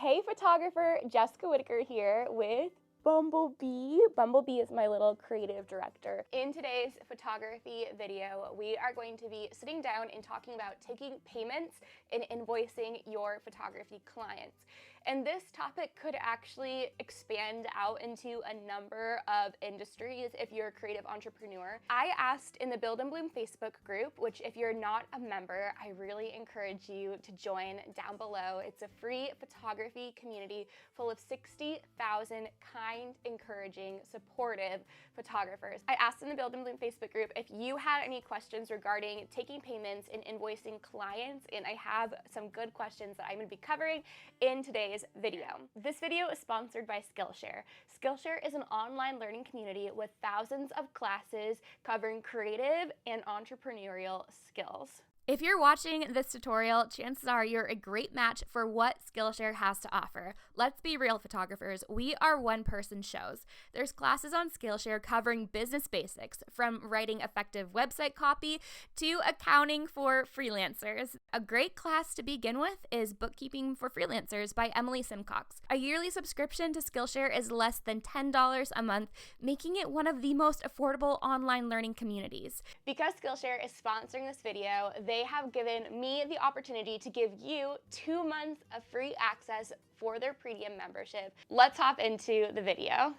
Hey photographer, Jessica Whitaker here with Bumblebee. Bumblebee is my little creative director. In today's photography video, we are going to be sitting down and talking about taking payments and invoicing your photography clients. And this topic could actually expand out into a number of industries if you're a creative entrepreneur. I asked in the Build and Bloom Facebook group, which if you're not a member, I really encourage you to join down below. It's a free photography community full of 60,000 kind, encouraging, supportive photographers. I asked in the Build and Bloom Facebook group if you had any questions regarding taking payments and invoicing clients, and I have some good questions that I'm going to be covering in today's video. This video is sponsored by Skillshare. Skillshare is an online learning community with thousands of classes covering creative and entrepreneurial skills. If you're watching this tutorial, chances are you're a great match for what Skillshare has to offer. Let's be real, photographers. We are one-person shows. There's classes on Skillshare covering business basics, from writing effective website copy to accounting for freelancers. A great class to begin with is Bookkeeping for Freelancers by Emily Simcox. A yearly subscription to Skillshare is less than $10 a month, making it one of the most affordable online learning communities. Because Skillshare is sponsoring this video, they have given me the opportunity to give you 2 months of free access for their premium membership. Let's hop into the video.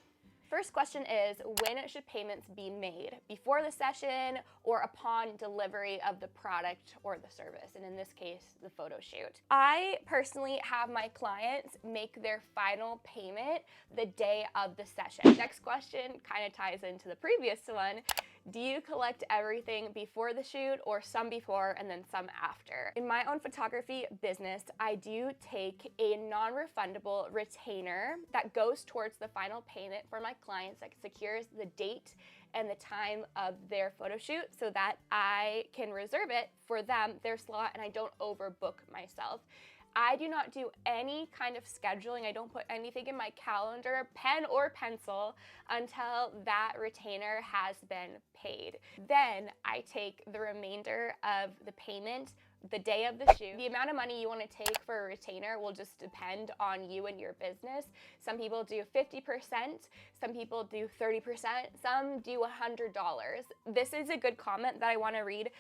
First question is, when should payments be made? Before the session or upon delivery of the product or the service, and in this case, the photo shoot. I personally have my clients make their final payment the day of the session. Next question kind of ties into the previous one. Do you collect everything before the shoot or some before and then some after? In my own photography business, I do take a non-refundable retainer that goes towards the final payment for my clients that secures the date and the time of their photo shoot so that I can reserve it for them, their slot, and I don't overbook myself. I do not do any kind of scheduling. I don't put anything in my calendar, pen or pencil, until that retainer has been paid. Then I take the remainder of the payment the day of the shoot. The amount of money you want to take for a retainer will just depend on you and your business. Some people do 50%, some people do 30%, some do $100. This is a good comment that I want to read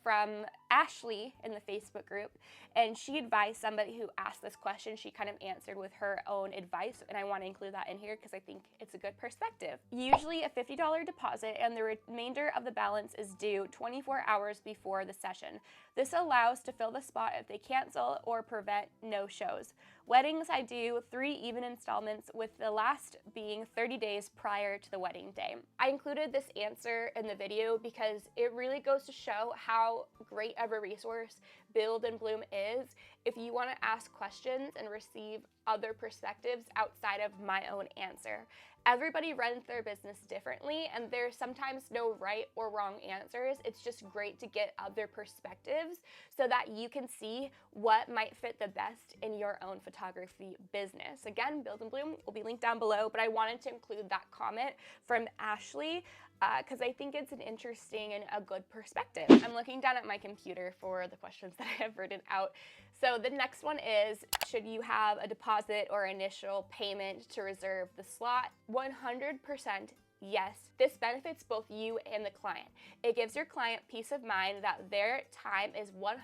from Ashley in the Facebook group, and she advised somebody who asked this question. She kind of answered with her own advice, and I want to include that in here because I think it's a good perspective. Usually a $50 deposit and the remainder of the balance is due 24 hours before the session. This allows to fill the spot if they cancel or prevent no-shows. Weddings, I do 3 even installments, with the last being 30 days prior to the wedding day. I included this answer in the video because it really goes to show how great of a resource Build and Bloom is if you want to ask questions and receive other perspectives outside of my own answer. Everybody runs their business differently, and there's sometimes no right or wrong answers. It's just great to get other perspectives so that you can see what might fit the best in your own photography business. Again, Build and Bloom will be linked down below, but I wanted to include that comment from Ashley because I think it's an interesting and a good perspective. I'm looking down at my computer for the questions that I have written out. So the next one is, should you have a deposit or initial payment to reserve the slot? 100% yes. This benefits both you and the client. It gives your client peace of mind that their time is 100%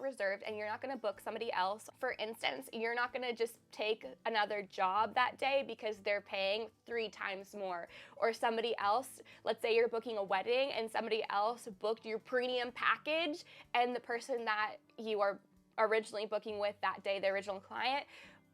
reserved and you're not going to book somebody else. For instance, you're not going to just take another job that day because they're paying 3 times more. Or somebody else, let's say you're booking a wedding and somebody else booked your premium package, and the person that you are originally booking with that day, the original client,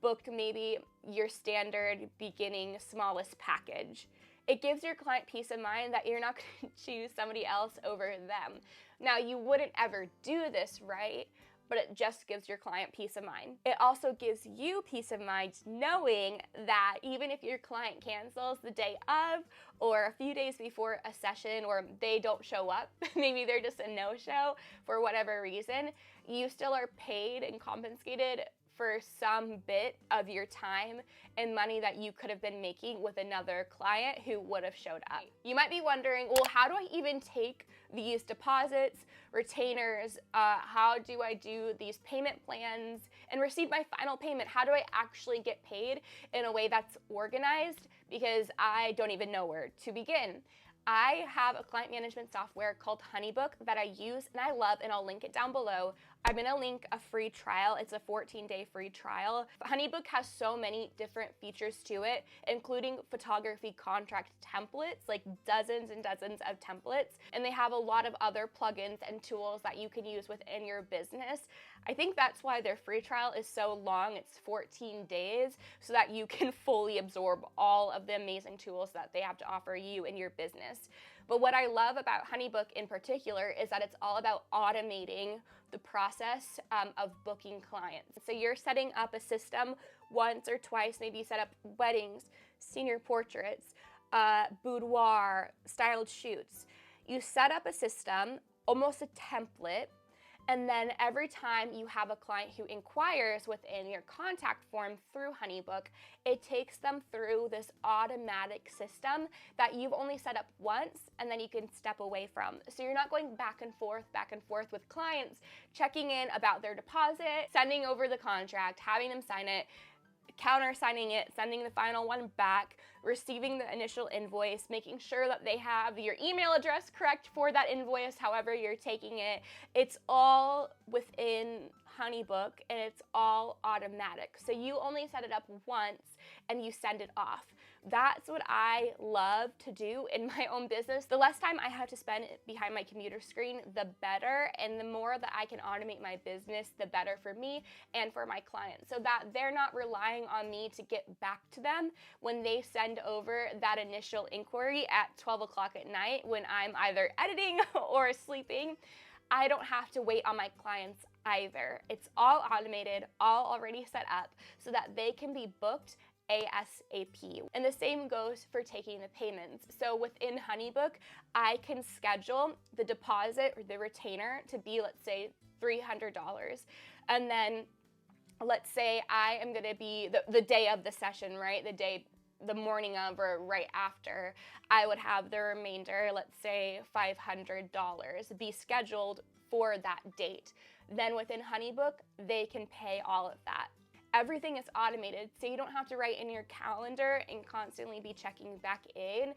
booked maybe your standard beginning smallest package. It gives your client peace of mind that you're not going to choose somebody else over them. Now, you wouldn't ever do this, right? But it just gives your client peace of mind. It also gives you peace of mind knowing that even if your client cancels the day of or a few days before a session, or they don't show up, maybe they're just a no-show for whatever reason, you still are paid and compensated for some bit of your time and money that you could have been making with another client who would have showed up. You might be wondering, well, how do I even take these deposits, retainers? How do I do these payment plans and receive my final payment? How do I actually get paid in a way that's organized? Because I don't even know where to begin. I have a client management software called HoneyBook that I use and I love, and I'll link it down below. I'm gonna link a free trial. It's a 14-day free trial. HoneyBook has so many different features to it, including photography contract templates, like dozens and dozens of templates. And they have a lot of other plugins and tools that you can use within your business. I think that's why their free trial is so long. It's 14 days, so that you can fully absorb all of the amazing tools that they have to offer you in your business. But what I love about HoneyBook in particular is that it's all about automating the process of booking clients. So you're setting up a system once or twice, maybe you set up weddings, senior portraits, boudoir, styled shoots. You set up a system, almost a template, and then every time you have a client who inquires within your contact form through HoneyBook, it takes them through this automatic system that you've only set up once and then you can step away from. So you're not going back and forth with clients, checking in about their deposit, sending over the contract, having them sign it, countersigning it, sending the final one back, receiving the initial invoice, making sure that they have your email address correct for that invoice, however you're taking it. It's all within HoneyBook and it's all automatic. So you only set it up once and you send it off. That's what I love to do in my own business. The less time I have to spend behind my computer screen, the better. And the more that I can automate my business, the better for me and for my clients, so that they're not relying on me to get back to them when they send over that initial inquiry at 12 o'clock at night when I'm either editing or sleeping. I don't have to wait on my clients either. It's all automated, all already set up so that they can be booked ASAP. And the same goes for taking the payments. So within HoneyBook, I can schedule the deposit or the retainer to be, let's say, $300. And then let's say I am gonna be the day of the session, right? The morning of or right after, I would have the remainder, let's say $500, be scheduled for that date. Then within HoneyBook, they can pay all of that. Everything is automated, so you don't have to write in your calendar and constantly be checking back in,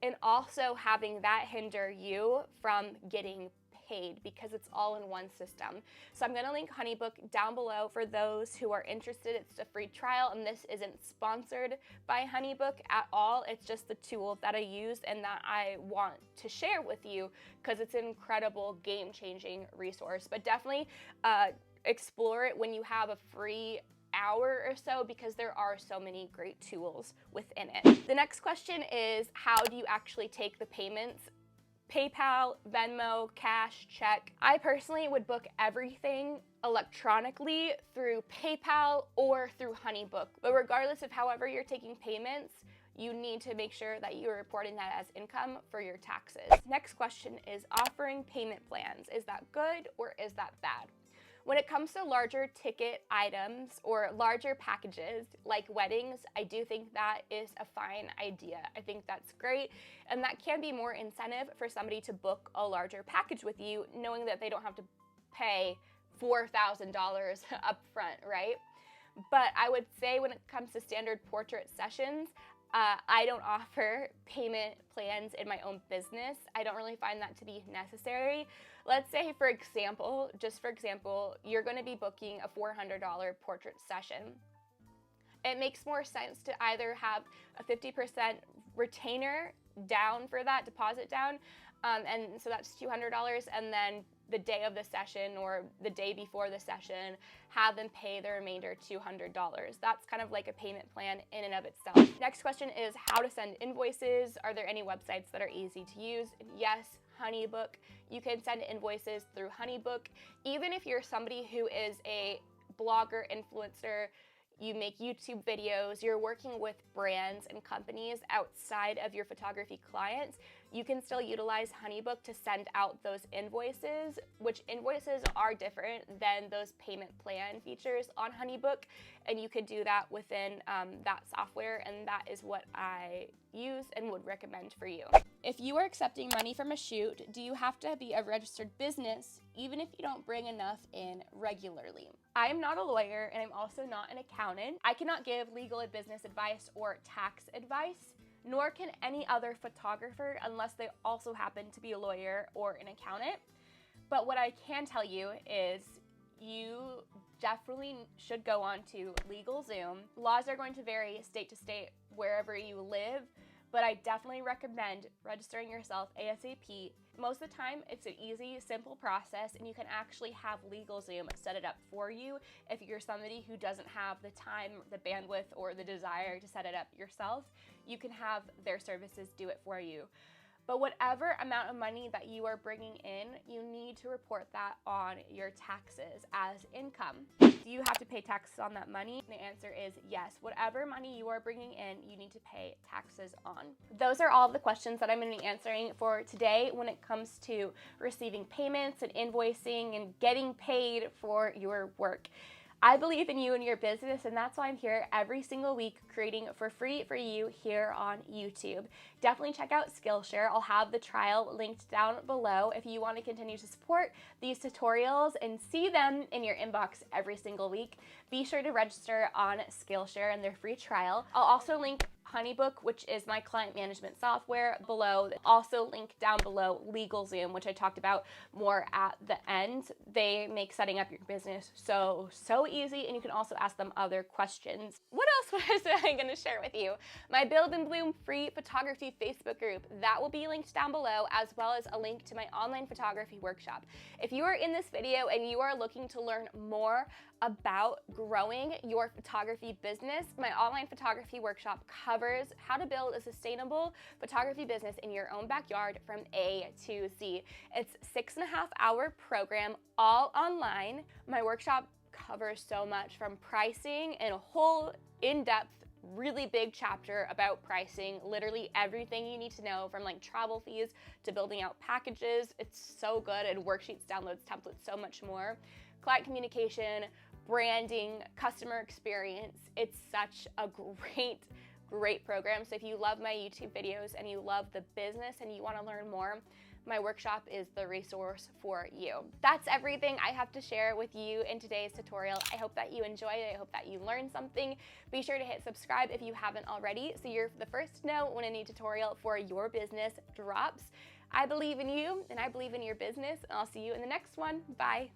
and also having that hinder you from getting paid because it's all in one system. So I'm gonna link HoneyBook down below for those who are interested. It's a free trial, and this isn't sponsored by HoneyBook at all. It's just the tool that I use and that I want to share with you because it's an incredible game-changing resource. But definitely explore it when you have a free hour or so, because there are so many great tools within it. The next question is, how do you actually take the payments? PayPal, Venmo, cash, check. I personally would book everything electronically through PayPal or through HoneyBook. But regardless of however you're taking payments, you need to make sure that you're reporting that as income for your taxes. Next question is offering payment plans. Is that good or is that bad? When it comes to larger ticket items or larger packages like weddings, I do think that is a fine idea. I think that's great, and that can be more incentive for somebody to book a larger package with you, knowing that they don't have to pay $4,000 up front, right? But I would say when it comes to standard portrait sessions, I don't offer payment plans in my own business. I don't really find that to be necessary. Let's say, for example, you're going to be booking a $400 portrait session. It makes more sense to either have a 50% retainer down for that, deposit down, and so that's $200, and then the day of the session or the day before the session, have them pay the remainder $200. That's kind of like a payment plan in and of itself. Next question is how to send invoices. Are there any websites that are easy to use? Yes, HoneyBook. You can send invoices through HoneyBook. Even if you're somebody who is a blogger, influencer, you make YouTube videos, you're working with brands and companies outside of your photography clients, you can still utilize HoneyBook to send out those invoices, which invoices are different than those payment plan features on HoneyBook, and you could do that within that software, and that is what I use and would recommend for you. If you are accepting money from a shoot, do you have to be a registered business even if you don't bring enough in regularly? I am not a lawyer and I'm also not an accountant. I cannot give legal and business advice or tax advice, nor can any other photographer unless they also happen to be a lawyer or an accountant. But what I can tell you is you definitely should go on to LegalZoom. Laws are going to vary state to state wherever you live, but I definitely recommend registering yourself ASAP. Most of the time, it's an easy, simple process, and you can actually have LegalZoom set it up for you if you're somebody who doesn't have the time, the bandwidth, or the desire to set it up yourself. You can have their services do it for you. But whatever amount of money that you are bringing in, you need to report that on your taxes as income. Do you have to pay taxes on that money? The answer is yes. Whatever money you are bringing in, you need to pay taxes on. Those are all the questions that I'm going to be answering for today when it comes to receiving payments and invoicing and getting paid for your work. I believe in you and your business, and that's why I'm here every single week creating for free for you here on YouTube. Definitely check out Skillshare. I'll have the trial linked down below if you want to continue to support these tutorials and see them in your inbox every single week. Be sure to register on Skillshare and their free trial. I'll also link HoneyBook, which is my client management software, below. Also link down below LegalZoom, which I talked about more at the end. They make setting up your business so easy, and you can also ask them other questions. What else was I going to share with you? My Build and Bloom free photography Facebook group. That will be linked down below, as well as a link to my online photography workshop. If you are in this video and you are looking to learn more about growing your photography business, my online photography workshop covers how to build a sustainable photography business in your own backyard from A to Z. It's a 6.5-hour program, all online. My workshop covers so much, from pricing and a whole in-depth, really big chapter about pricing, literally everything you need to know, from like travel fees to building out packages. It's so good, and worksheets, downloads, templates, so much more. Client communication, branding, customer experience. It's such a great program. So if you love my YouTube videos and you love the business and you want to learn more, my workshop is the resource for you. That's everything I have to share with you in today's tutorial. I hope that you enjoyed it. I hope that you learned something. Be sure to hit subscribe if you haven't already, so you're the first to know when a new tutorial for your business drops. I believe in you and I believe in your business, and I'll see you in the next one. Bye.